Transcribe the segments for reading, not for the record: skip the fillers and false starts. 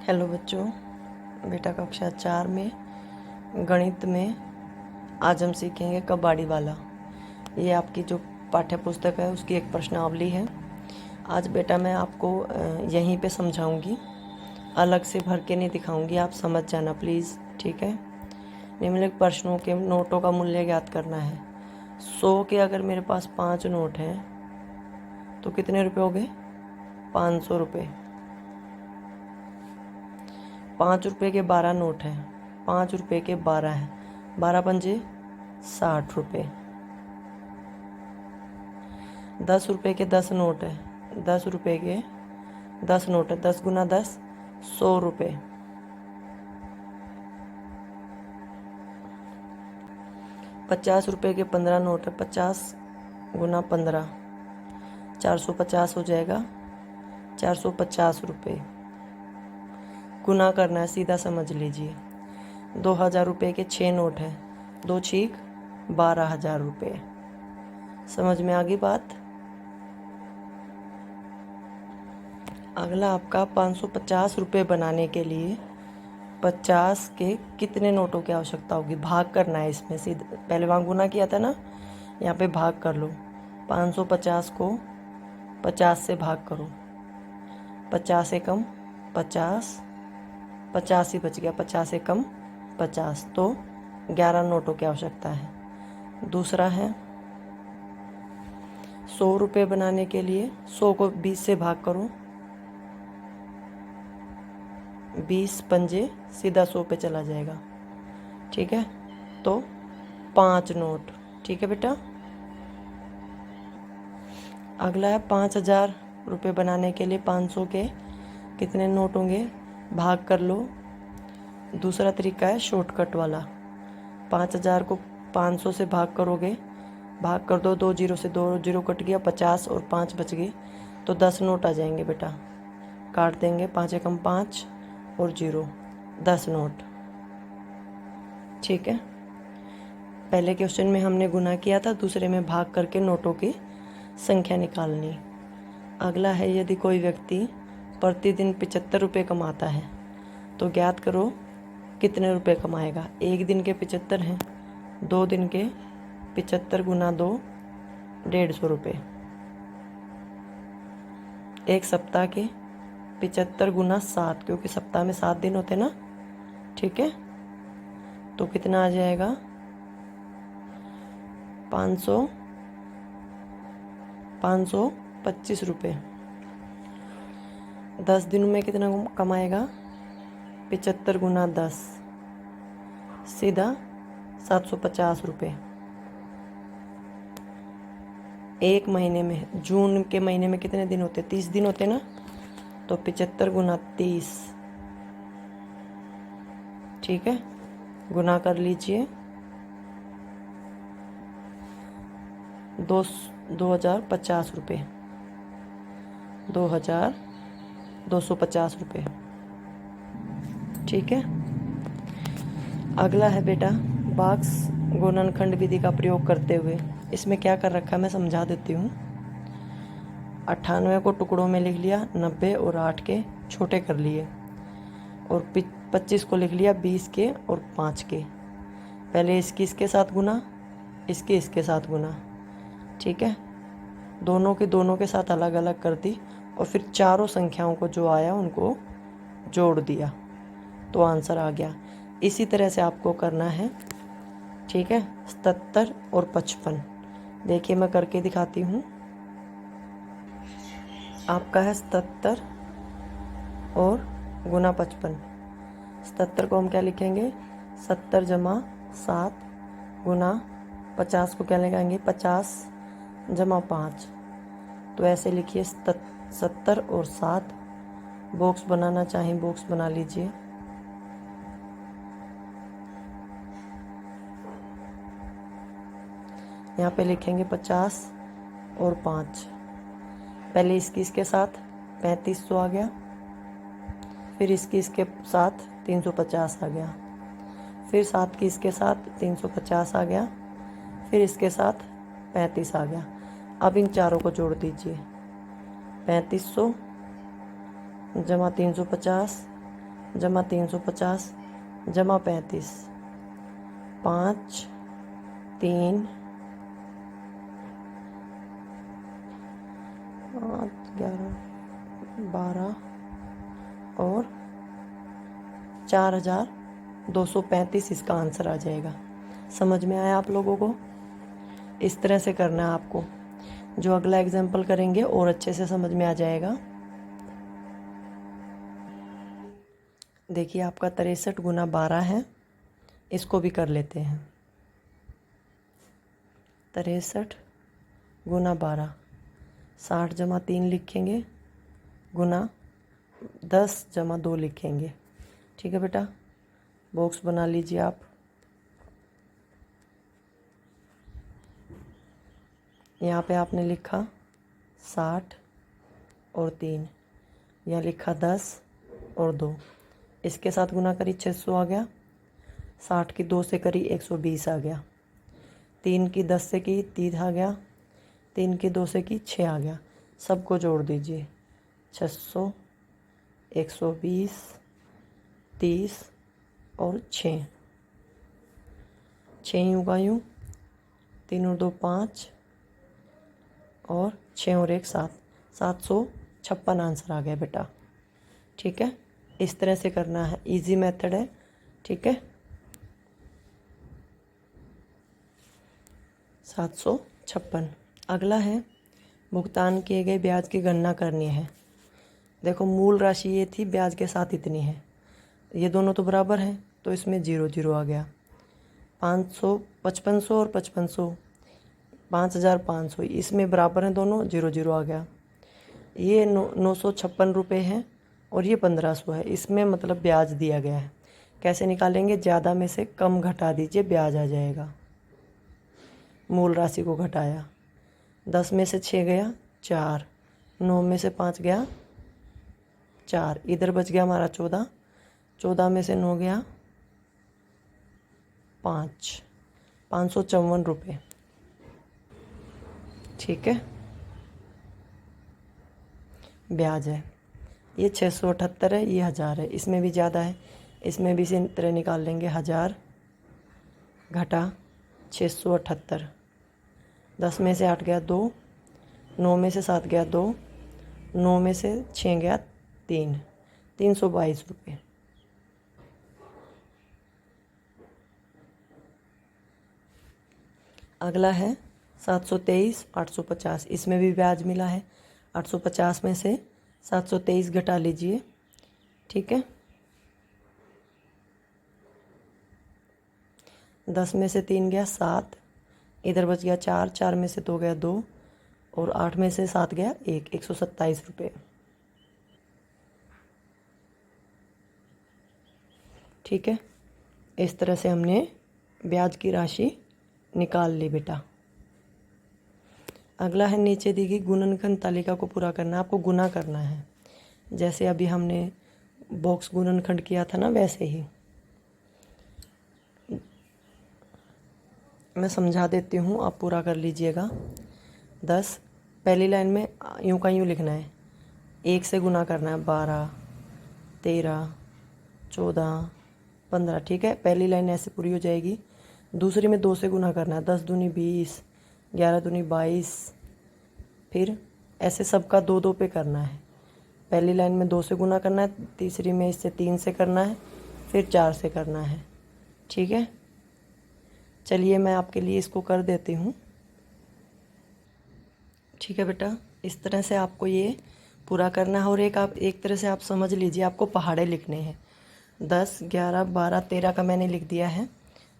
Hello बच्चों, बेटा कक्षा 4 में गणित में आज हम सीखेंगे कबाड़ी वाला। ये आपकी जो पाठ्य पुस्तक है उसकी एक प्रश्नावली है। आज बेटा मैं आपको यहीं पे समझाऊंगी, अलग से भर के नहीं दिखाऊंगी, आप समझ जाना प्लीज़, ठीक है। निम्नलिखित प्रश्नों के नोटों का मूल्य ज्ञात करना है। 100 के अगर मेरे पास 5 नोट हैं तो कितने रुपए हो गए? 500 रुपये। 5 रुपये के 12 नोट हैं, 5 रुपये के 12 हैं, 12 पंजे 60 रुपये। 10 रुपये के 10 नोट हैं, 10 रुपये के 10 नोट हैं, 10 गुना 10 100 रुपये। 50 रुपये के 15 नोट है, 50 गुना 15 450 हो जाएगा, 450 रुपये। गुना करना है, सीधा समझ लीजिए। 2000 रुपये के 6 नोट हैं, 2 छीक 12,000 रुपये। समझ में आ गई बात? अगला आपका 550 रुपये बनाने के लिए 50 के कितने नोटों की आवश्यकता होगी? भाग करना है इसमें, सीधे पहले वहाँ गुना किया था ना, यहाँ पे भाग कर लो। 550 को 50 से भाग करो, 50 से कम 50, 50 ही बच गया, 50 से कम 50, तो 11 नोटों की आवश्यकता है। दूसरा है 100 रुपये बनाने के लिए 100 को 20 से भाग करो, 20 पंजे सीधा 100 पे चला जाएगा, ठीक है। तो 5 नोट, ठीक है बेटा। अगला है 5000 रुपये बनाने के लिए 500 के कितने नोट होंगे? भाग कर लो। दूसरा तरीका है शॉर्टकट वाला। 5000 को 500 से भाग करोगे, भाग कर दो, 2 जीरो से 2 जीरो कट गया, 50 और 5 बच गए, तो 10 नोट आ जाएंगे बेटा। काट देंगे, 5 एकम 5 और 0, 10 नोट, ठीक है। पहले क्वेश्चन में हमने गुना किया था, दूसरे में भाग करके नोटों की संख्या निकालनी। अगला है यदि कोई व्यक्ति प्रतिदिन 75 रुपये कमाता है तो ज्ञात करो कितने रुपए कमाएगा। 1 दिन के 75 हैं, 2 दिन के 75 गुना 2 150 रुपये, 1 सप्ताह के 75 गुना 7, क्योंकि सप्ताह में 7 दिन होते ना, ठीक है। तो कितना आ जाएगा? 525 रुपये। 10 दिनों में कितना कमाएगा? 75 गुना 10 सीधा 750 रुपये। 1 महीने में, जून के महीने में कितने दिन होते? 30 दिन होते ना, तो 75 गुना 30, ठीक है। गुना कर लीजिए, 2050 रुपये, 2250 रुपये, ठीक है। अगला है बेटा बॉक्स गुणनखंड विधि का प्रयोग करते हुए। इसमें क्या कर रखा है मैं समझा देती हूँ। 98 को टुकड़ों में लिख लिया, 90 और 8 के छोटे कर लिए, और 25 को लिख लिया 20 के और 5 के। पहले इसकी इसके साथ गुना, इसकी इसके साथ गुना, ठीक है। दोनों के साथ अलग अलग कर दी, और फिर चारों संख्याओं को जो आया उनको जोड़ दिया, तो आंसर आ गया। इसी तरह से आपको करना है, ठीक है। 77 और 55, देखिए मैं करके दिखाती हूँ। आपका है 77 और गुना 55। 77 को हम क्या लिखेंगे? 70 जमा 7 गुना 50 को क्या लगाएंगे? 50 जमा 5। तो ऐसे लिखिए 70 और 7। बॉक्स बनाना चाहें बॉक्स बना लीजिए। यहाँ पे लिखेंगे 50 और 5। पहले इसकी इसके साथ 3500 आ गया, फिर इसकी इसके साथ 350 आ गया, फिर 7 की इसके साथ 350 आ गया, फिर इसके साथ 35 आ गया। अब इन चारों को जोड़ दीजिए, 3500 जमा 350 जमा 350 जमा 35, 5 3 8 11 12 और 4235 इसका आंसर आ जाएगा। समझ में आया आप लोगों को? इस तरह से करना है आपको। जो अगला एग्जाम्पल करेंगे और अच्छे से समझ में आ जाएगा। देखिए आपका 63 गुना 12 है, इसको भी कर लेते हैं। 63 गुना 12, 60 जमा 3 लिखेंगे, गुना 10 जमा 2 लिखेंगे। ठीक है बेटा, बॉक्स बना लीजिए आप। यहाँ पे आपने लिखा 60 और 3, यहाँ लिखा 10 और 2, इसके साथ गुना करी 600 आ गया, 60 की 2 से करी 120 आ गया, 3 की 10 से की 30 आ गया, 3 की 2 से की 6 आ गया। सबको जोड़ दीजिए, 600 120 30 और 6 यूँ का यूँ, 3 और 2 5 और 6 और 1 7, 756 आंसर आ गया बेटा। ठीक है, इस तरह से करना है, इजी मेथड है। ठीक है, 756। अगला है भुगतान किए गए ब्याज की गणना करनी है। देखो मूल राशि ये थी, ब्याज के साथ इतनी है, ये दोनों तो बराबर हैं तो इसमें 0 0 आ गया। 500 5500 और 5500 5500 इसमें बराबर हैं दोनों, 0 0 आ गया। ये 956 रुपये है और ये 1500 है, इसमें मतलब ब्याज दिया गया है। कैसे निकालेंगे? ज़्यादा में से कम घटा दीजिए, ब्याज आ जाएगा। मूल राशि को घटाया, 10 में से 6 गया 4, 9 में से 5 गया 4, इधर बच गया हमारा 14, 14 में से 9 गया 5, 554 रुपये। ठीक है, ब्याज है। ये 678 है, ये 1000 है, इसमें भी ज़्यादा है, इसमें भी इसी तरह निकाल लेंगे। 1000 घटा 678, 10 में से 8 गया 2, 9 में से 7 गया 2, 9 में से 6 गया 3, 322 रुपये। अगला है 723 850, इसमें भी ब्याज मिला है। 850 में से 723 घटा लीजिए। ठीक है, 10 में से 3 गया 7, इधर बच गया 4, 4 में से 2 गया 2 और 8 में से 7 गया 1, 127 रुपये। ठीक है, इस तरह से हमने ब्याज की राशि निकाल ली बेटा। अगला है नीचे दी गई गुणनखंड तालिका को पूरा करना। आपको गुना करना है, जैसे अभी हमने बॉक्स गुणनखंड किया था ना, वैसे ही। मैं समझा देती हूँ, आप पूरा कर लीजिएगा। 10, पहली लाइन में यूँ का यूँ लिखना है, 1 से गुना करना है, 12 13 14 15। ठीक है, पहली लाइन ऐसे पूरी हो जाएगी। दूसरी में 2 से गुना करना है, 10 दूनी 20, 11 दूनी 22, फिर ऐसे सबका 2 2 पे करना है। पहली लाइन में 2 से गुना करना है, तीसरी में इससे 3 से करना है, फिर 4 से करना है। ठीक है, चलिए मैं आपके लिए इसको कर देती हूँ। ठीक है बेटा, इस तरह से आपको ये पूरा करना है। और एक तरह से आप समझ लीजिए, आपको पहाड़े लिखने हैं। 10 11 12 13 का मैंने लिख दिया है,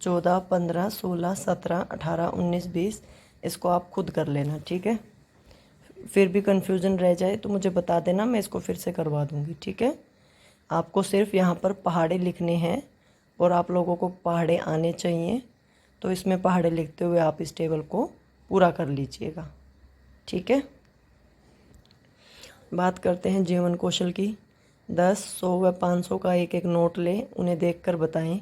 14 15 16 17 18 19 20 इसको आप खुद कर लेना। ठीक है, फिर भी कन्फ्यूज़न रह जाए तो मुझे बता देना, मैं इसको फिर से करवा दूँगी। ठीक है, आपको सिर्फ यहाँ पर पहाड़े लिखने हैं और आप लोगों को पहाड़े आने चाहिए, तो इसमें पहाड़े लिखते हुए आप इस टेबल को पूरा कर लीजिएगा। ठीक है, बात करते हैं जीवन कौशल की। 10 100 व 500 का एक एक नोट लें, उन्हें देखकर बताएं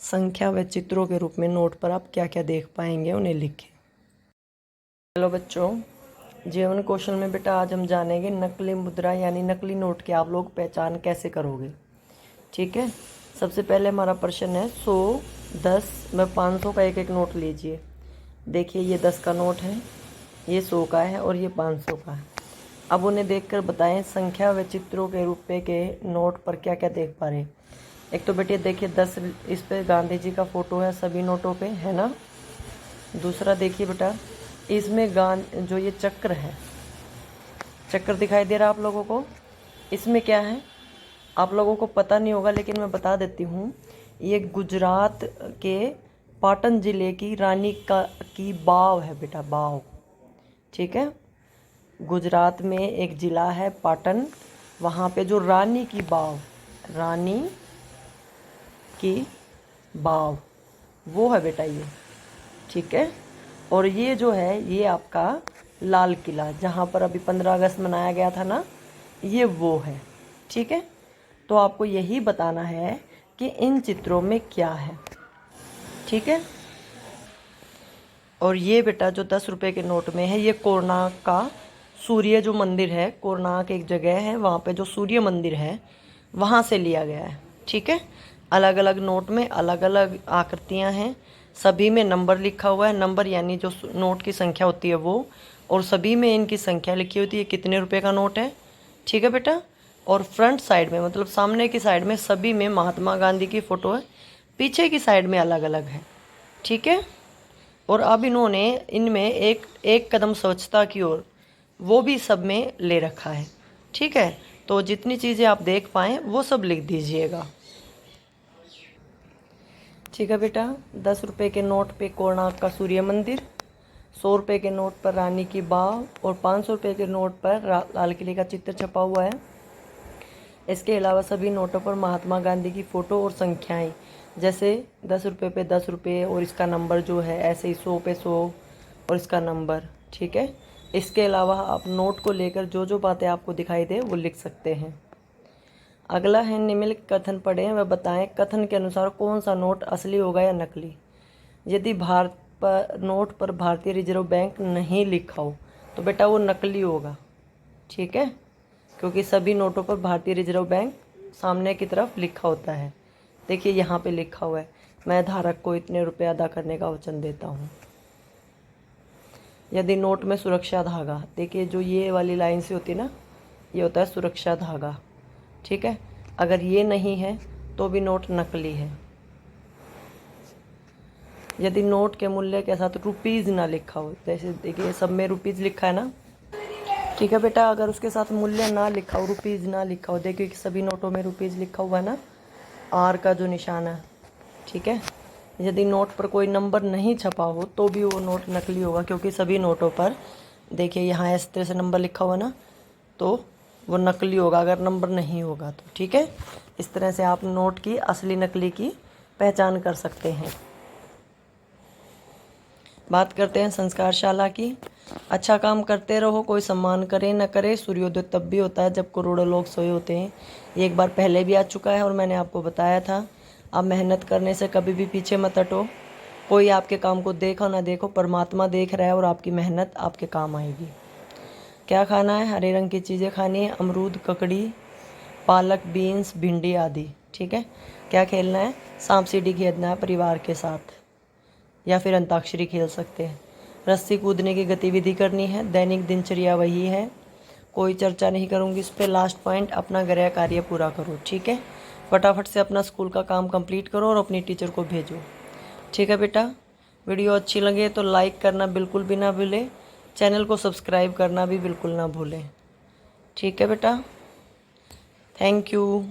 संख्या व चित्रों के रूप में नोट पर आप क्या क्या देख पाएंगे, उन्हें लिखें। हेलो बच्चों, जीवन कौशल में बेटा आज हम जानेंगे नकली मुद्रा यानी नकली नोट की आप लोग पहचान कैसे करोगे। ठीक है। सबसे पहले हमारा प्रश्न है 100, 10 में 500 का एक एक नोट लीजिए। देखिए ये 10 का नोट है, ये 100 का है और ये 500 का है। अब उन्हें देखकर बताएं संख्या व चित्रों के रुपए के नोट पर क्या क्या देख पा रहे। एक तो बेटे देखिए 10, इस पे गांधी जी का फ़ोटो है सभी नोटों पे, है ना। दूसरा देखिए बेटा, इसमें जो ये चक्र है, चक्र दिखाई दे रहा है आप लोगों को। इसमें क्या है आप लोगों को पता नहीं होगा, लेकिन मैं बता देती हूँ। ये गुजरात के पाटन ज़िले की रानी की बाव है बेटा, बाव। ठीक है, गुजरात में एक ज़िला है पाटन, वहाँ पे जो रानी की बाव, रानी की बाव वो है बेटा ये। ठीक है, और ये जो है ये आपका लाल किला, जहाँ पर अभी 15 अगस्त मनाया गया था ना, ये वो है। ठीक है, तो आपको यही बताना है कि इन चित्रों में क्या है। ठीक है, और ये बेटा जो 10 रुपये के नोट में है, ये कोणार्क का सूर्य जो मंदिर है, कोणार्क एक जगह है, वहाँ पे जो सूर्य मंदिर है वहाँ से लिया गया है। ठीक है, अलग अलग नोट में अलग अलग आकृतियाँ हैं, सभी में नंबर लिखा हुआ है। नंबर यानी जो नोट की संख्या होती है वो, और सभी में इनकी संख्या लिखी होती है, कितने रुपए का नोट है। ठीक है बेटा, और फ्रंट साइड में मतलब सामने की साइड में सभी में महात्मा गांधी की फ़ोटो है, पीछे की साइड में अलग अलग है। ठीक है, और अब इन्होंने इनमें एक कदम स्वच्छता की ओर वो भी सब में ले रखा है। ठीक है, तो जितनी चीज़ें आप देख पाएँ वो सब लिख दीजिएगा। ठीक है बेटा, 10 रुपये के नोट पे कोणार्क का सूर्य मंदिर, 100 रुपये के नोट पर रानी की बाव और 500 रुपये के नोट पर लाल किले का चित्र छपा हुआ है। इसके अलावा सभी नोटों पर महात्मा गांधी की फ़ोटो और संख्याएं, जैसे 10 रुपये पे 10 रुपये और इसका नंबर जो है, ऐसे ही 100 पे 100 और इसका नंबर। ठीक है, इसके अलावा आप नोट को लेकर जो जो बातें आपको दिखाई दे वो लिख सकते हैं। अगला है निम्नलिखित कथन पढ़ें व बताएं कथन के अनुसार कौन सा नोट असली होगा या नकली। यदि भारत पर नोट पर भारतीय रिजर्व बैंक नहीं लिखा हो तो बेटा वो नकली होगा। ठीक है, क्योंकि सभी नोटों पर भारतीय रिजर्व बैंक सामने की तरफ लिखा होता है। देखिए यहाँ पे लिखा हुआ है, मैं धारक को इतने रुपए अदा करने का वचन देता हूँ। यदि नोट में सुरक्षा धागा, देखिए जो ये वाली लाइन से होती है ना, ये होता है सुरक्षा धागा। ठीक है, अगर ये नहीं है तो भी नोट नकली है। यदि नोट के मूल्य के साथ रुपीज़ ना लिखा हो, जैसे देखिए सब में रुपीज़ लिखा है ना। ठीक है बेटा, अगर उसके साथ मूल्य ना लिखा हो, रुपीज़ ना लिखा हो, देखिए कि सभी नोटों में रुपीज़ लिखा हुआ है ना, आर का जो निशान है। ठीक है, यदि नोट पर कोई नंबर नहीं छपा हो तो भी वो नोट नकली होगा, क्योंकि सभी नोटों पर देखिए यहाँ इस तरह से नंबर लिखा हुआ ना, तो वो नकली होगा अगर नंबर नहीं होगा तो। ठीक है, इस तरह से आप नोट की असली नकली की पहचान कर सकते हैं। बात करते हैं संस्कारशाला की। अच्छा काम करते रहो, कोई सम्मान करे न करे, सूर्योदय तब भी होता है जब करोड़ों लोग सोए होते हैं। ये एक बार पहले भी आ चुका है और मैंने आपको बताया था। आप मेहनत करने से कभी भी पीछे मत हटो। कोई आपके काम को देखो ना देखो, परमात्मा देख रहा है और आपकी मेहनत आपके काम आएगी। क्या खाना है? हरे रंग की चीज़ें खानी है, अमरूद, ककड़ी, पालक, बीन्स, भिंडी आदि। ठीक है, क्या खेलना है? सांप सीढ़ी खेलना है परिवार के साथ, या फिर अंताक्षरी खेल सकते हैं। रस्सी कूदने की गतिविधि करनी है, दैनिक दिनचर्या वही है, कोई चर्चा नहीं करूँगी इस पर। लास्ट पॉइंट, अपना गृह कार्य पूरा करो। ठीक है, फटाफट से अपना स्कूल का काम कंप्लीट करो और अपनी टीचर को भेजो। ठीक है बेटा, वीडियो अच्छी लगे तो लाइक करना बिल्कुल भी ना भूलें, चैनल को सब्सक्राइब करना भी बिल्कुल ना भूलें। ठीक है बेटा, थैंक यू।